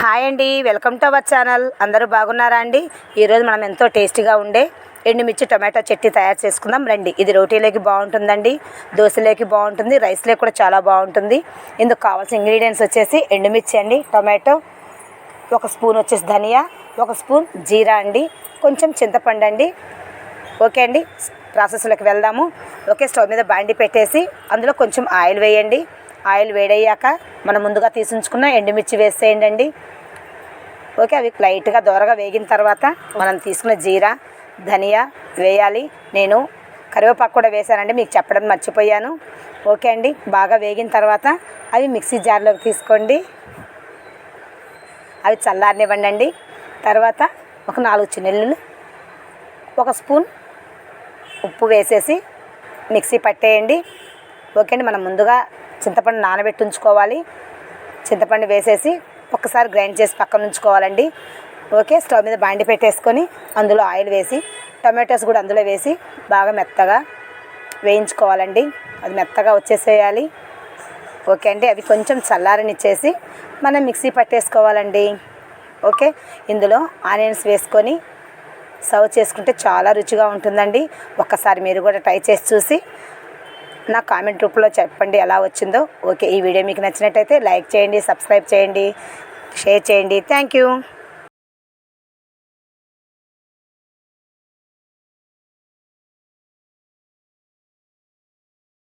Hi అండి, welcome to our channel. అందరూ బాగున్నారా అండి? ఈరోజు మనం ఎంతో టేస్టీగా ఉండే ఎండుమిర్చి టొమాటో చట్నీ తయారు చేసుకుందాం రండి. ఇది రోటీలోకి బాగుంటుందండి, దోశలోకి బాగుంటుంది, రైస్లోకి కూడా చాలా బాగుంటుంది. ఇందుకు కావాల్సిన ఇంగ్రీడియంట్స్ వచ్చేసి ఎండుమిర్చి అండి, టొమాటో, 1 స్పూన్ వచ్చేసి ధనియా, 1 స్పూన్ జీరా అండి, కొంచెం చింతపండు అండి. ఓకే అండి, ప్రాసెస్లోకి వెళ్దాము. ఓకే, స్టవ్ మీద బాండి పెట్టేసి అందులో కొంచెం ఆయిల్ వేయండి. ఆయిల్ వేడయ్యాక మనం ముందుగా తీసుకుంటున్న ఎండుమిర్చి వేసేయండి అండి. ఓకే, అవి లైట్గా దోరగా వేగిన తర్వాత మనం తీసుకున్న జీరా, ధనియా వేయాలి. నేను కరివేపాకు కూడా వేసానండి, మీకు చెప్పడం మర్చిపోయాను. ఓకే అండి, బాగా వేగిన తర్వాత అవి మిక్సీ జార్లోకి తీసుకోండి. అవి చల్లారనివ్వండి అండి. తర్వాత ఒక 4 చిన్నులు, 1 స్పూన్ ఉప్పు వేసేసి మిక్సీ పట్టేయండి. ఓకే అండి, మనం ముందుగా చింతపండు నానబెట్టి ఉంచుకోవాలి. చింతపండు వేసేసి ఒక్కసారి గ్రైండ్ చేసి పక్కన ఉంచుకోవాలండి. ఓకే, స్టవ్ మీద బాండి పెట్టేసుకొని అందులో ఆయిల్ వేసి టొమాటోస్ కూడా అందులో వేసి బాగా మెత్తగా వేయించుకోవాలండి. అది మెత్తగా వచ్చేసేయాలి. ఓకే అండి, అవి కొంచెం చల్లారనిచ్చేసి మనం మిక్సీ పట్టేసుకోవాలండి. ఓకే, ఇందులో ఆనియన్స్ వేసుకొని సర్వ్ చేసుకుంటే చాలా రుచిగా ఉంటుందండి. ఒక్కసారి మీరు కూడా ట్రై చేసి చూసి నా కామెంట్ రూపంలో చెప్పండి ఎలా వచ్చిందో. ఓకే, ఈ వీడియో మీకు నచ్చినట్టయితే లైక్ చేయండి, సబ్స్క్రైబ్ చేయండి, షేర్ చేయండి. Thank you.